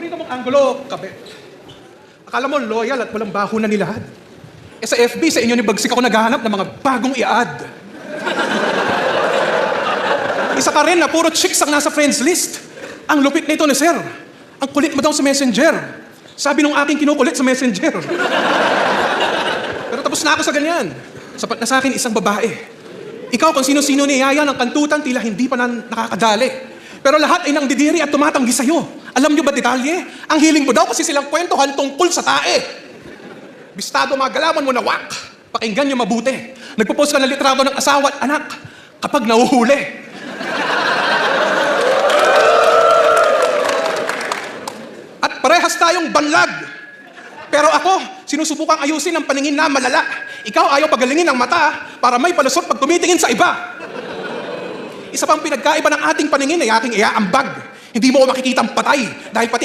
paborito mong anggulo, kabet. Akala mo loyal at walang baho na nilahad. Sa FB, sa inyo ni Bagsik ako naghahanap ng mga bagong i-add. Isa ka rin na puro chicks ang nasa friends list. Ang lupit nito ni Sir. Ang kulit mo daw sa messenger. Sabi nung aking kinukulit sa messenger. Pero tapos na ako sa ganyan. Sapat na sa akin isang babae. Ikaw kung sino-sino niyaya ng kantutan tila hindi pa nakakadali. Pero lahat ay nangdidiri at tumatanggi sa'yo. Alam niyo ba detalye? Ang hiling mo daw kasi silang kwentuhan tungkol sa tae. Bistado magalaman mo na wak. Pakinggan niyo mabuti. Nagpo-post ka ng litrato ng asawa at anak kapag nahuhuli. At parehas tayong banlag. Pero ako, sinusubukang ayusin ang paningin na malala. Ikaw ayaw pagalingin ang mata para may palusot pag tumitingin sa iba. Isa pang pinagkaiba ng ating paningin ay aking iaambag. Hindi mo ko makikitang patay dahil pati